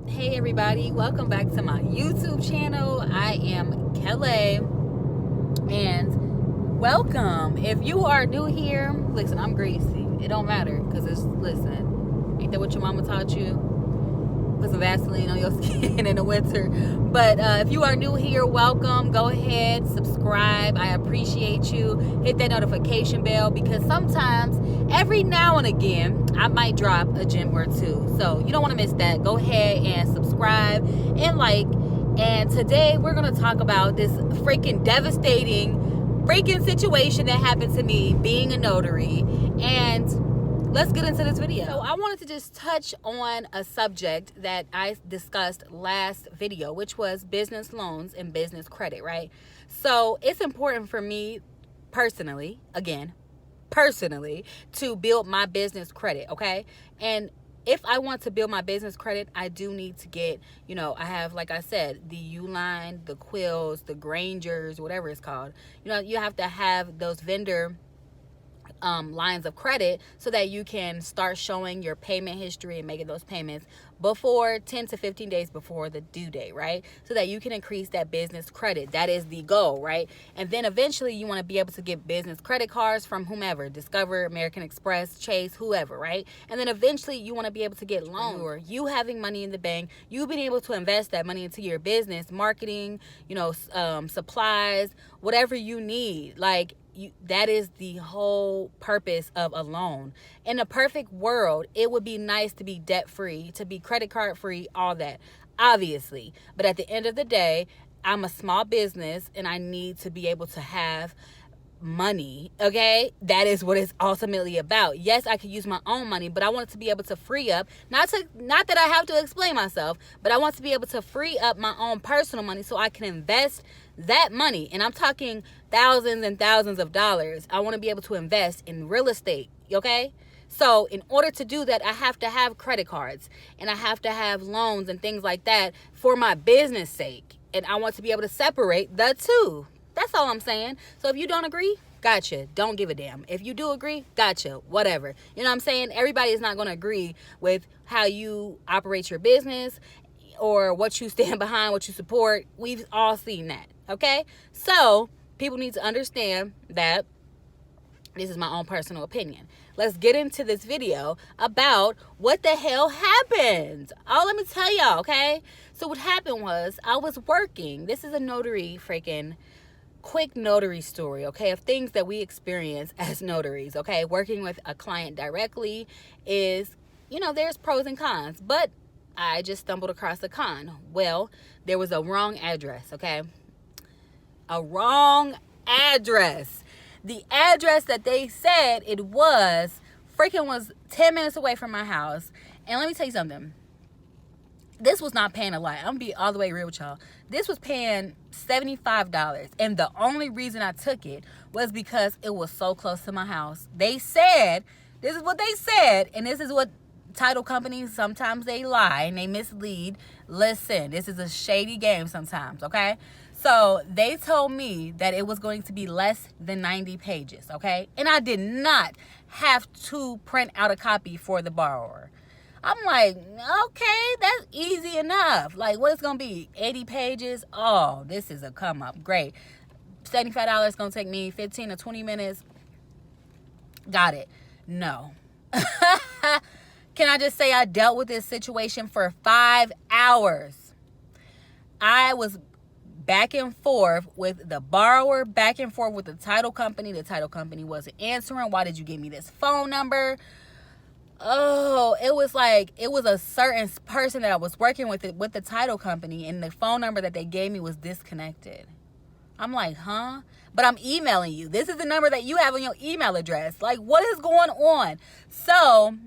Hey everybody, welcome back to my YouTube channel. I am Kel'a, and welcome. If you are new here, listen, I'm greasy. It don't matter, because listen, ain't that what your mama taught you? Put some Vaseline on your skin in the winter. But if you are new here, welcome. Go ahead, subscribe. I appreciate you. Hit that notification bell, because sometimes, every now and again, I might drop a gem or two. So you don't want to miss that. Go ahead and subscribe and like. And today we're going to talk about this freaking devastating freaking situation that happened to me being a notary. And let's get into this video. So I wanted to just touch on a subject that I discussed last video, which was business loans and business credit, right? So it's important for me personally, to build my business credit, okay? And if I want to build my business credit, I do need to get, I have, like I said, the Uline, the Quills, the Grangers, whatever it's called. You have to have those vendor lines of credit so that you can start showing your payment history and making those payments before 10 to 15 days before the due date, right? So that you can increase that business credit. That is the goal, right? And then eventually you want to be able to get business credit cards from whomever, Discover, American Express, Chase, whoever, right? And then eventually you want to be able to get loans, or you having money in the bank, you being able to invest that money into your business, marketing, supplies, whatever you need. That is the whole purpose of a loan. In a perfect world, it would be nice to be debt free, to be credit card free, all that, obviously. But at the end of the day, I'm a small business and I need to be able to have money, okay? That is what it's ultimately about. Yes, I could use my own money, but I want to be able to free up, not that I have to explain myself, but I want to be able to free up my own personal money so I can invest that money. And I'm talking thousands and thousands of dollars. I want to be able to invest in real estate, okay? So in order to do that, I have to have credit cards and I have to have loans and things like that for my business sake. And I want to be able to separate the two. That's all I'm saying. So if you don't agree, gotcha. Don't give a damn. If you do agree, gotcha. Whatever. You know what I'm saying? Everybody is not going to agree with how you operate your business or what you stand behind, what you support. We've all seen that. Okay? So people need to understand that this is my own personal opinion. Let's get into this video about what the hell happened. Oh, let me tell y'all, okay? So what happened was I was working. This is a notary freaking quick notary story, okay, of things that we experience as notaries, okay? Working with a client directly is, there's pros and cons, but I just stumbled across a con. Well, there was a wrong address, okay? A wrong address. The address that they said it was 10 minutes away from my house. And let me tell you something. This was not paying a lot. I'm going to be all the way real with y'all. This was paying $75. And the only reason I took it was because it was so close to my house. They said, this is what they said, and this is what title companies, sometimes they lie and they mislead. Listen, this is a shady game sometimes, okay? So they told me that it was going to be less than 90 pages, okay? And I did not have to print out a copy for the borrower. I'm like, okay, that's easy enough. Like, what is going to be? 80 pages? Oh, this is a come up. Great. $75 going to take me 15 to 20 minutes. Got it. No. Can I just say I dealt with this situation for 5 hours? I was back and forth with the borrower, back and forth with the title company. The title company wasn't answering. Why did you give me this phone number? Oh, it was a certain person that I was working with the title company, and the phone number that they gave me was disconnected. I'm like, huh? But I'm emailing you. This is the number that you have on your email address. Like, what is going on? So,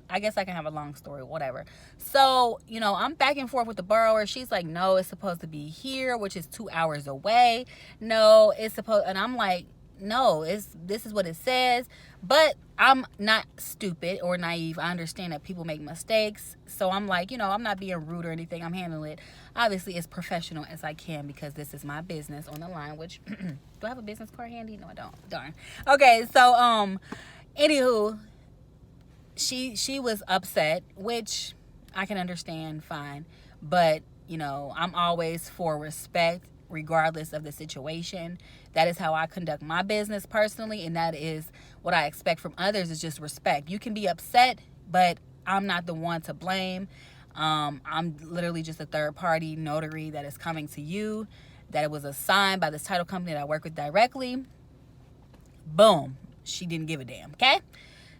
I guess I can have a long story, whatever. So, I'm back and forth with the borrower. She's like, no, it's supposed to be here, which is 2 hours away. No, and I'm like, no, this is what it says. But I'm not stupid or naive. I understand that people make mistakes. So I'm like, I'm not being rude or anything. I'm handling it, obviously, as professional as I can, because this is my business on the line, which, do I have a business card handy? No, I don't. Darn. Okay, so, anywho, she was upset, which I can understand, fine. But, I'm always for respect regardless of the situation. That is how I conduct my business personally, and that is what I expect from others, is just respect. You can be upset, but I'm not the one to blame. I'm literally just a third party notary that is coming to you, that it was assigned by this title company that I work with directly. Boom. She didn't give a damn, okay?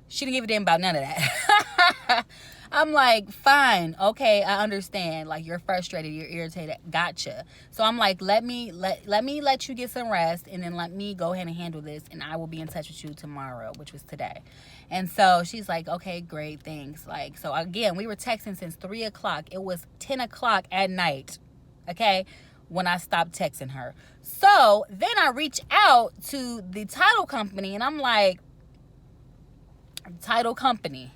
She didn't give a damn about none of that. I'm like, fine, okay, I understand. Like, you're frustrated, you're irritated, gotcha. So I'm like, let me let you get some rest, and then let me go ahead and handle this, and I will be in touch with you tomorrow, which was today. And so she's like, okay, great, thanks. Like, so again, we were texting since 3 o'clock. It was 10 o'clock at night, okay, when I stopped texting her. So then I reach out to the title company, and I'm like, title company,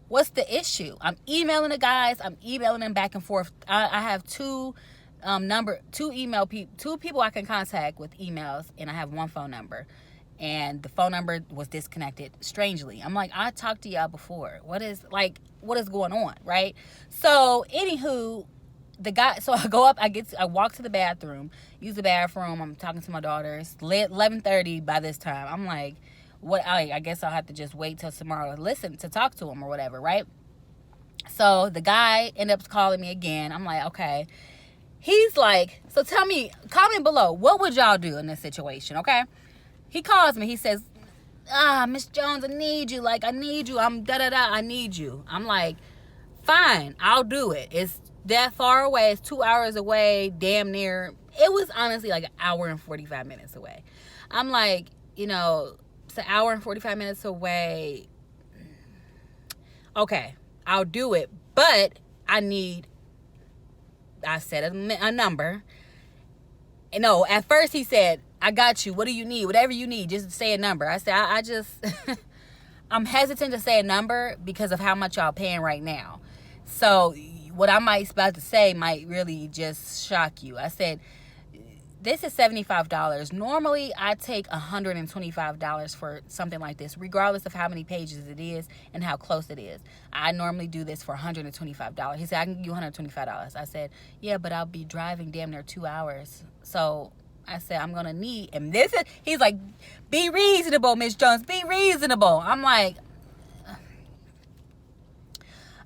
what's the issue? I'm emailing the guys. I'm emailing them back and forth. I have two people I can contact with emails, and I have one phone number. And the phone number was disconnected strangely. I'm like, I talked to y'all before. What is going on, right? So anywho, the guy, so I go up, I walk to the bathroom, use the bathroom. I'm talking to my daughter. It's 11:30 by this time. I'm like, what? I guess I'll have to just wait till tomorrow to talk to him or whatever, right? So the guy ended up calling me again. I'm like, okay. He's like, so tell me, comment below, what would y'all do in this situation, okay? He calls me. He says, Miss Jones, I need you. Like, I need you. I'm da-da-da. I need you. I'm like, fine, I'll do it. It's that far away. It's 2 hours away, damn near. It was honestly like an hour and 45 minutes away. I'm like, it's an hour and 45 minutes away. Okay, I'll do it. But I said a number. And no, at first he said, I got you. What do you need? Whatever you need, just say a number. I said, I just, I'm hesitant to say a number because of how much y'all paying right now. So what I might about to say might really just shock you. I said, this is $75. Normally, I take $125 for something like this, regardless of how many pages it is and how close it is. I normally do this for $125. He said, I can give you $125. I said, yeah, but I'll be driving damn near 2 hours. So I said, I'm going to need, and he's like, be reasonable, Miss Jones, be reasonable. I'm like,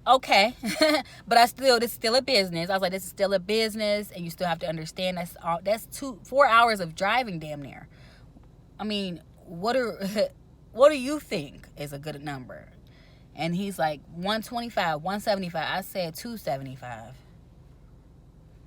okay. But this is still a business. I was like, this is still a business, and you still have to understand that's 4 hours of driving damn near. I mean, what do you think is a good number? And he's like, 125, 175. I said 275.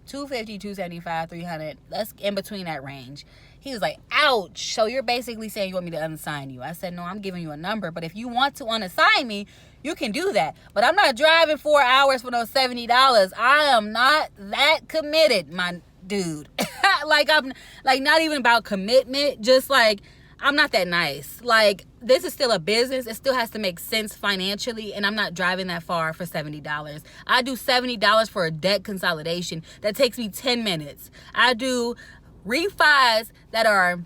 250, 275, 300. That's in between that range. He was like, ouch. So you're basically saying you want me to unassign you. I said, no, I'm giving you a number. But if you want to unassign me, you can do that. But I'm not driving 4 hours for no $70. I am not that committed, my dude. Like, I'm like, not even about commitment. Just like, I'm not that nice. Like, this is still a business. It still has to make sense financially, and I'm not driving that far for $70. I do $70 for a debt consolidation that takes me 10 minutes. I do refis that are,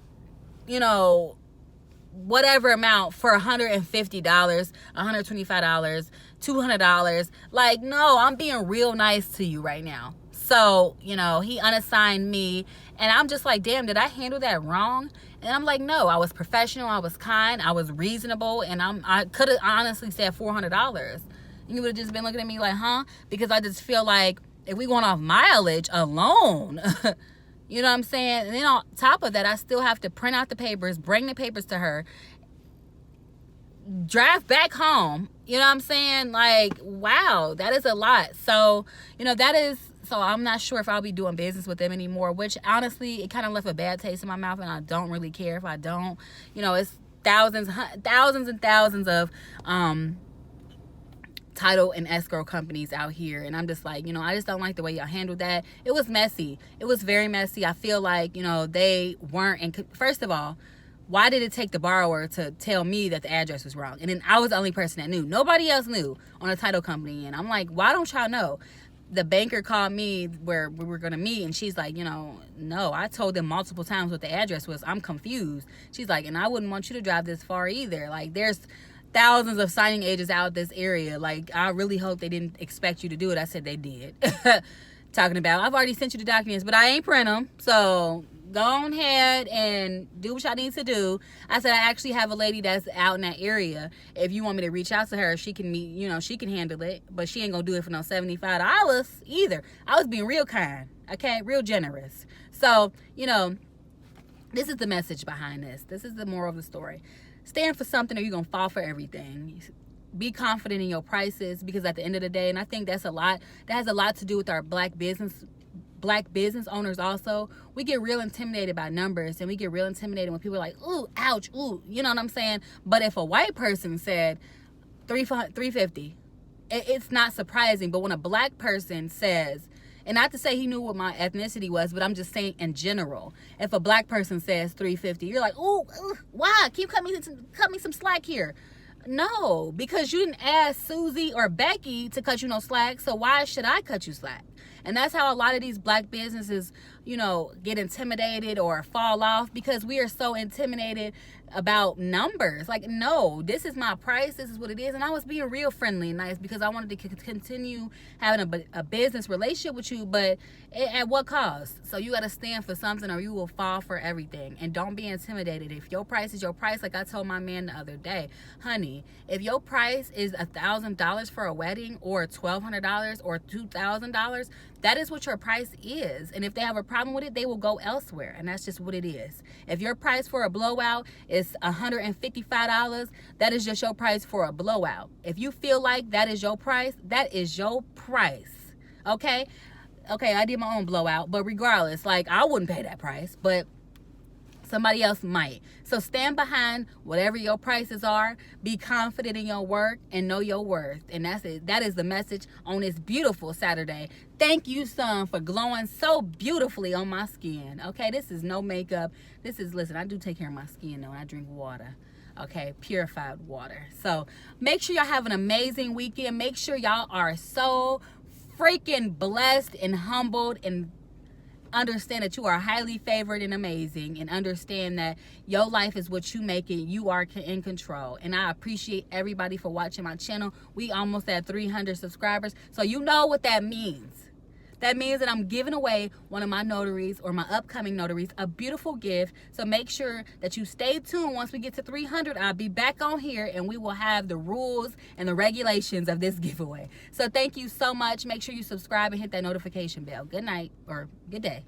whatever amount for $150, $125, $200. Like, no, I'm being real nice to you right now. So, he unassigned me, and I'm just like, damn, did I handle that wrong? And I'm like, no, I was professional, I was kind, I was reasonable, and I could have honestly said $400. You would have just been looking at me like, huh? Because I just feel like if we going off mileage alone, you know what I'm saying? And then on top of that, I still have to print out the papers, bring the papers to her, drive back home. You know what I'm saying? Like, wow, that is a lot. So, so I'm not sure if I'll be doing business with them anymore, which honestly, it kind of left a bad taste in my mouth, and I don't really care if I don't. It's thousands and thousands of title and escrow companies out here, and I'm just like, I just don't like the way y'all handled that. It was messy. It was very messy. I feel like, they weren't, and first of all, why did it take the borrower to tell me that the address was wrong? And then I was the only person that knew. Nobody else knew on the title company, and I'm like, why don't y'all know? The banker called me where we were going to meet, and she's like, no, I told them multiple times what the address was. I'm confused. She's like, and I wouldn't want you to drive this far either. Like, there's thousands of signing agents out this area. Like, I really hope they didn't expect you to do it. I said they did. Talking about, I've already sent you the documents, but I ain't print them. So go on ahead and do what y'all need to do. I said, I actually have a lady that's out in that area. If you want me to reach out to her, she can meet, you know, she can handle it. But she ain't gonna do it for no $75 either. I was being real kind, okay? Real generous. So, you know, this is the message behind this. This is the moral of the story. Stand for something or you're going to fall for everything. Be confident in your prices, because at the end of the day, and I think that has a lot to do with our black business owners also. We get real intimidated by numbers, and we get real intimidated when people are like, ooh, ouch, ooh, you know what I'm saying? But if a white person said 350, it's not surprising. But when a black person says, and not to say he knew what my ethnicity was, but I'm just saying in general, if a black person says 350, you're like, ooh, why? Can you cut me some slack here? No, because you didn't ask Susie or Becky to cut you no slack, so why should I cut you slack? And that's how a lot of these black businesses, you know, get intimidated or fall off, because we are so intimidated about numbers. Like, no, this is my price, this is what it is. And I was being real friendly and nice because I wanted to continue having a business relationship with you, but at what cost? So you got to stand for something or you will fall for everything. And don't be intimidated. If your price is your price, like I told my man the other day, honey, if your price is $1,000 for a wedding, or $1,200 or $2,000, that is what your price is. And if they have a problem with it, they will go elsewhere. And that's just what it is. If your price for a blowout is $155, that is just your price for a blowout. If you feel like that is your price, that is your price. Okay, I did my own blowout, but regardless, like, I wouldn't pay that price, but somebody else might. So stand behind whatever your prices are. Be confident in your work and know your worth. And that's it. That is the message on this beautiful Saturday. Thank you, sun, for glowing so beautifully on my skin. Okay, this is no makeup. This is, listen, I do take care of my skin though. I drink water. Okay, purified water. So make sure y'all have an amazing weekend. Make sure y'all are so freaking blessed and humbled, and understand that you are highly favored and amazing, and understand that your life is what you make it. You are in control. And I appreciate everybody for watching my channel. We almost at 300 subscribers, so you know what that means. That means that I'm giving away one of my notaries, or my upcoming notaries, a beautiful gift. So make sure that you stay tuned. Once we get to 300, I'll be back on here and we will have the rules and the regulations of this giveaway. So thank you so much. Make sure you subscribe and hit that notification bell. Good night, or good day.